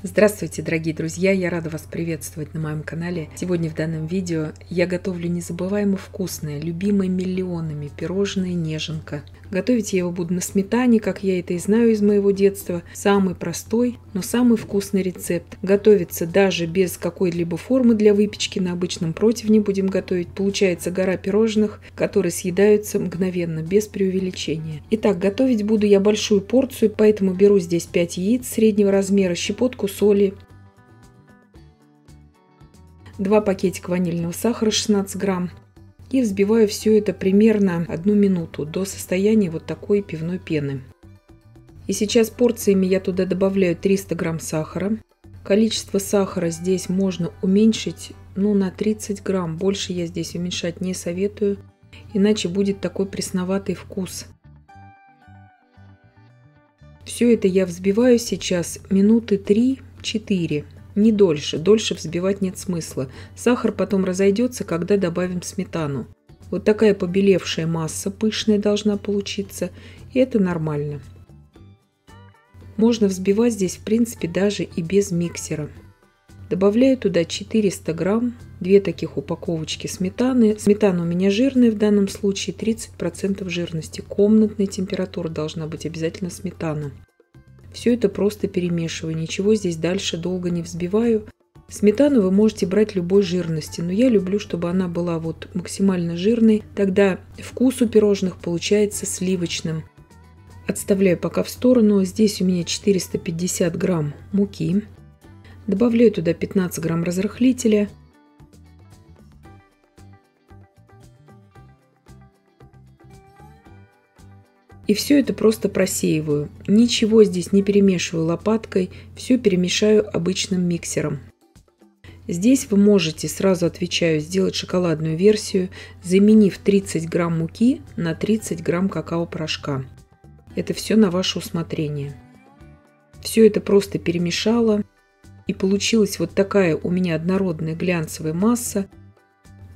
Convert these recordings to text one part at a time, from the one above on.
Здравствуйте, дорогие друзья! Я рада вас приветствовать на моем канале. Сегодня в данном видео я готовлю незабываемо вкусное, любимое миллионами пирожное неженка. Готовить я его буду на сметане, как я это и знаю из моего детства. Самый простой, но самый вкусный рецепт. Готовится даже без какой-либо формы для выпечки. На обычном противне будем готовить. Получается гора пирожных, которые съедаются мгновенно, без преувеличения. Итак, готовить буду я большую порцию, поэтому беру здесь 5 яиц среднего размера, щепотку соли, 2 пакетика ванильного сахара 16 грамм. И взбиваю все это примерно 1 минуту до состояния вот такой пивной пены. И сейчас порциями я туда добавляю 300 грамм сахара. Количество сахара здесь можно уменьшить на 30 грамм. Больше я здесь уменьшать не советую, иначе будет такой пресноватый вкус. Все это я взбиваю сейчас минуты 3-4. Не дольше. Дольше взбивать нет смысла. Сахар потом разойдется, когда добавим сметану. Вот такая побелевшая масса пышная должна получиться. И это нормально. Можно взбивать здесь, в принципе, даже и без миксера. Добавляю туда 400 грамм, 2 таких упаковочки сметаны. Сметана у меня жирная в данном случае, 30% жирности. Комнатной температуры должна быть обязательно сметана. Все это просто перемешиваю, ничего здесь дальше долго не взбиваю. Сметану вы можете брать любой жирности, но я люблю, чтобы она была вот максимально жирной. Тогда вкус у пирожных получается сливочным. Отставляю пока в сторону. Здесь у меня 450 грамм муки. Добавляю туда 15 грамм разрыхлителя. И все это просто просеиваю. Ничего здесь не перемешиваю лопаткой, все перемешаю обычным миксером. Здесь вы можете, сразу отвечаю, сделать шоколадную версию, заменив 30 грамм муки на 30 грамм какао-порошка. Это все на ваше усмотрение. Все это просто перемешала. И получилась вот такая у меня однородная глянцевая масса.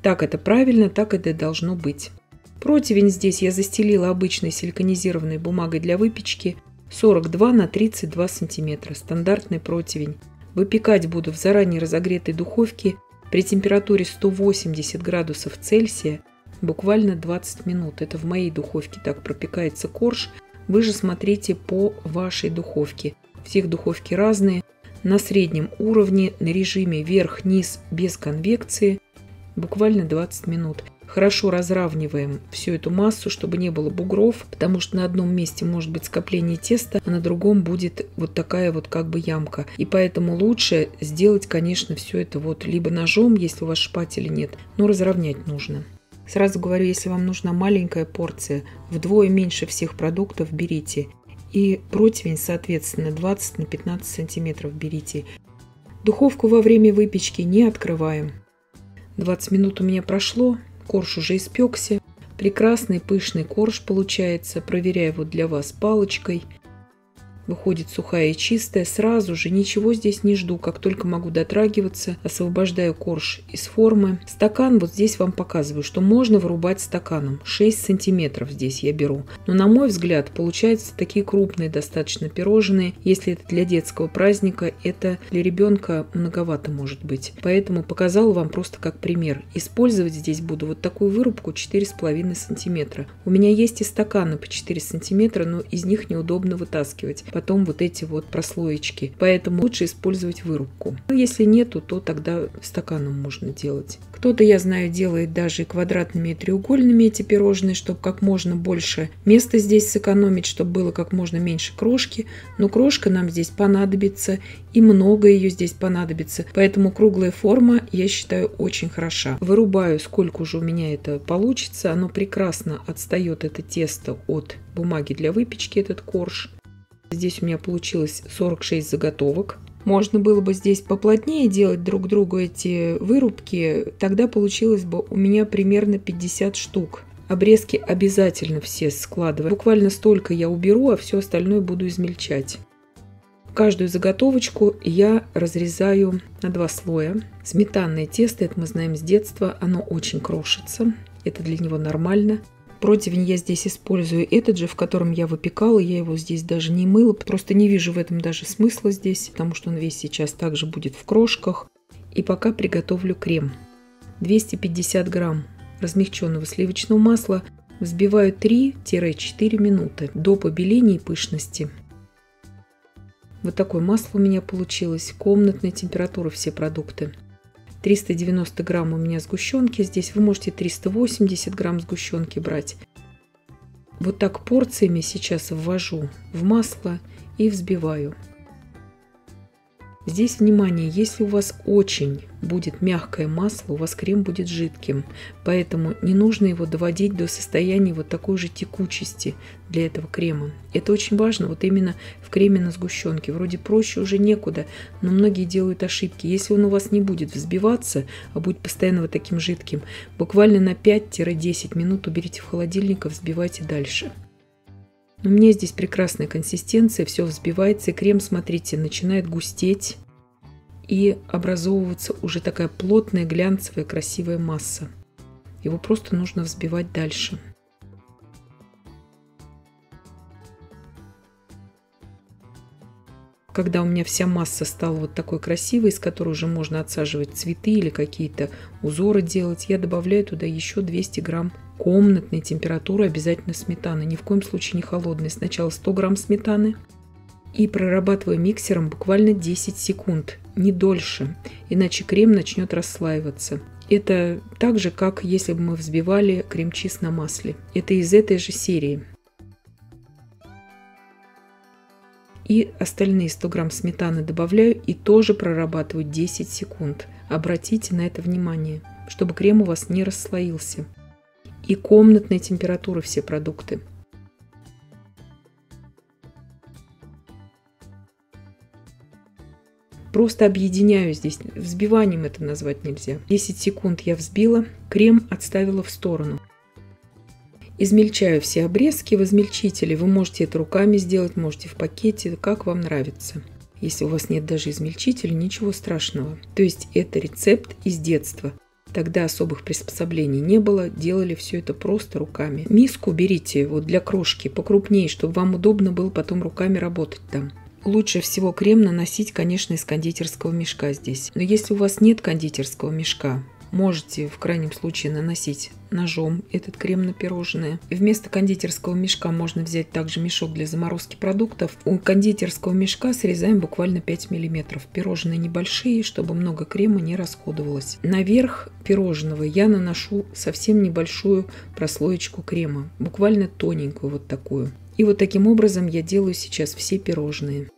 Так это правильно, так это должно быть. Противень здесь я застелила обычной силиконизированной бумагой для выпечки 42 на 32 сантиметра. Стандартный противень. Выпекать буду в заранее разогретой духовке при температуре 180 градусов Цельсия буквально 20 минут. Это в моей духовке так пропекается корж. Вы же смотрите по вашей духовке. Всех духовки разные. На среднем уровне, на режиме верх-низ без конвекции буквально 20 минут. Хорошо разравниваем всю эту массу, чтобы не было бугров, потому что на одном месте может быть скопление теста, а на другом будет вот такая вот как бы ямка. И поэтому лучше сделать, конечно, все это вот либо ножом, если у вас шпателя нет, но разровнять нужно. Сразу говорю, если вам нужна маленькая порция, вдвое меньше всех продуктов берите. И противень, соответственно, 20 на 15 сантиметров берите. Духовку во время выпечки не открываем. 20 минут у меня прошло. Корж уже испекся. Прекрасный пышный корж получается. Проверяю вот для вас палочкой. Выходит сухая и чистая. Сразу же ничего здесь не жду. Как только могу дотрагиваться, освобождаю корж из формы. Стакан вот здесь вам показываю, что можно вырубать стаканом. 6 сантиметров здесь я беру. Но на мой взгляд получаются такие крупные достаточно пирожные. Если это для детского праздника, это для ребенка многовато может быть. Поэтому показала вам просто как пример. Использовать здесь буду вот такую вырубку 4,5 сантиметра. У меня есть и стаканы по 4 сантиметра, но из них неудобно вытаскивать потом вот эти вот прослоечки. Поэтому лучше использовать вырубку. Но если нету, то тогда стаканом можно делать. Кто-то, я знаю, делает даже квадратными и треугольными эти пирожные, чтобы как можно больше места здесь сэкономить, чтобы было как можно меньше крошки. Но крошка нам здесь понадобится, и много ее здесь понадобится. Поэтому круглая форма, я считаю, очень хороша. Вырубаю, сколько уже у меня это получится. Оно прекрасно отстает, это тесто, от бумаги для выпечки, этот корж. Здесь у меня получилось 46 заготовок. Можно было бы здесь поплотнее делать друг другу эти вырубки, тогда получилось бы у меня примерно 50 штук. Обрезки обязательно все складываю. Буквально столько я уберу, а все остальное буду измельчать. Каждую заготовочку я разрезаю на 2 слоя. Сметанное тесто, это мы знаем с детства, оно очень крошится. Это для него нормально. Противень я здесь использую этот же, в котором я выпекала. Я его здесь даже не мыла. Просто не вижу в этом даже смысла здесь, потому что он весь сейчас также будет в крошках. И пока приготовлю крем. 250 грамм размягченного сливочного масла взбиваю 3-4 минуты до побеления и пышности. Вот такое масло у меня получилось. Комнатной температуры все продукты. 390 грамм у меня сгущенки. Здесь вы можете 380 грамм сгущенки брать. Вот так порциями сейчас ввожу в масло и взбиваю. Здесь, внимание, если у вас очень будет мягкое масло, у вас крем будет жидким. Поэтому не нужно его доводить до состояния вот такой же текучести для этого крема. Это очень важно вот именно в креме на сгущенке. Вроде проще уже некуда, но многие делают ошибки. Если он у вас не будет взбиваться, а будет постоянно вот таким жидким, буквально на 5-10 минут уберите в холодильник и взбивайте дальше. У меня здесь прекрасная консистенция, все взбивается, и крем, смотрите, начинает густеть и образовываться уже такая плотная, глянцевая, красивая масса. Его просто нужно взбивать дальше. Когда у меня вся масса стала вот такой красивой, из которой уже можно отсаживать цветы или какие-то узоры делать, я добавляю туда еще 200 грамм комнатной температуры, обязательно сметаны, ни в коем случае не холодной. Сначала 100 грамм сметаны и прорабатываю миксером буквально 10 секунд, не дольше, иначе крем начнет расслаиваться. Это так же, как если бы мы взбивали крем-чиз на масле. Это из этой же серии. И остальные 100 грамм сметаны добавляю и тоже прорабатываю 10 секунд. Обратите на это внимание, чтобы крем у вас не расслоился. И комнатной температуры все продукты. Просто объединяю здесь, взбиванием это назвать нельзя. 10 секунд я взбила, крем отставила в сторону. Измельчаю все обрезки в измельчителе. Вы можете это руками сделать, можете в пакете, как вам нравится. Если у вас нет даже измельчителя, ничего страшного. То есть это рецепт из детства. Тогда особых приспособлений не было, делали все это просто руками. Миску берите вот для крошки покрупнее, чтобы вам удобно было потом руками работать там. Лучше всего крем наносить, конечно, из кондитерского мешка здесь. Но если у вас нет кондитерского мешка, можете в крайнем случае наносить ножом этот крем на пирожные. Вместо кондитерского мешка можно взять также мешок для заморозки продуктов. У кондитерского мешка срезаем буквально 5 мм. Пирожные небольшие, чтобы много крема не расходовалось. Наверх пирожного я наношу совсем небольшую прослоечку крема. Буквально тоненькую вот такую. И вот таким образом я делаю сейчас все пирожные.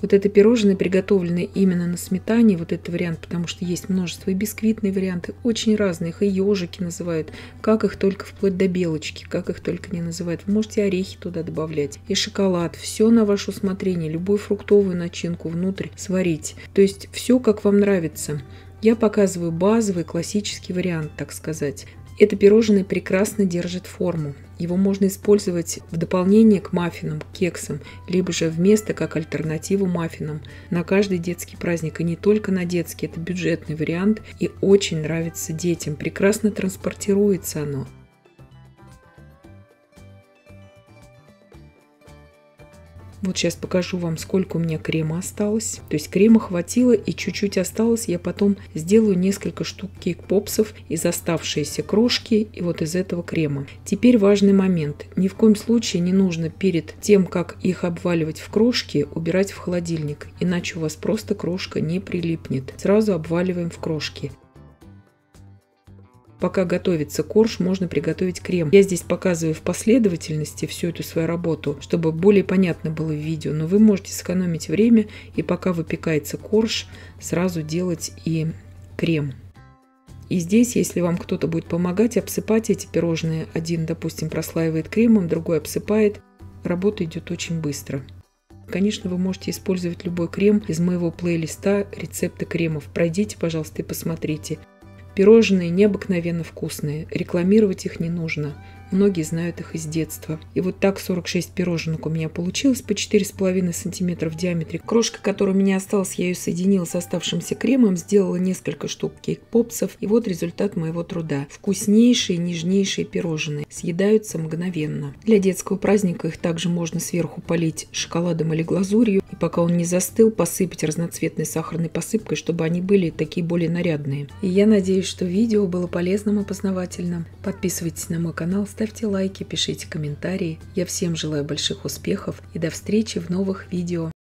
Вот это пирожные приготовлены именно на сметане, вот этот вариант, потому что есть множество и бисквитные варианты, очень разные, их и ежики называют, как их только вплоть до белочки, как их только не называют. Вы можете орехи туда добавлять, и шоколад, все на ваше усмотрение, любую фруктовую начинку внутрь сварить. То есть все как вам нравится. Я показываю базовый классический вариант, так сказать. Это пирожное прекрасно держит форму. Его можно использовать в дополнение к маффинам, к кексам, либо же вместо как альтернативу маффинам на каждый детский праздник. И не только на детский, это бюджетный вариант и очень нравится детям. Прекрасно транспортируется оно. Вот сейчас покажу вам, сколько у меня крема осталось. То есть крема хватило и чуть-чуть осталось. Я потом сделаю несколько штук кейк-попсов из оставшейся крошки и вот из этого крема. Теперь важный момент. Ни в коем случае не нужно перед тем, как их обваливать в крошки, убирать в холодильник. Иначе у вас просто крошка не прилипнет. Сразу обваливаем в крошки. Пока готовится корж, можно приготовить крем. Я здесь показываю в последовательности всю эту свою работу, чтобы более понятно было в видео. Но вы можете сэкономить время и пока выпекается корж, сразу делать и крем. И здесь, если вам кто-то будет помогать, обсыпать эти пирожные. Один, допустим, прослаивает кремом, другой обсыпает. Работа идет очень быстро. Конечно, вы можете использовать любой крем из моего плейлиста «Рецепты кремов». Пройдите, пожалуйста, и посмотрите. Пирожные необыкновенно вкусные, рекламировать их не нужно. Многие знают их из детства. И вот так 46 пироженок у меня получилось по 4,5 см в диаметре. Крошка, которая у меня осталась, я ее соединила с оставшимся кремом, сделала несколько штук кейк-попсов. И вот результат моего труда. Вкуснейшие, нежнейшие пирожные. Съедаются мгновенно. Для детского праздника их также можно сверху полить шоколадом или глазурью. И пока он не застыл, посыпать разноцветной сахарной посыпкой, чтобы они были такие более нарядные. И я надеюсь, что видео было полезным и познавательным. Подписывайтесь на мой канал, ставьте лайки, пишите комментарии. Я всем желаю больших успехов и до встречи в новых видео.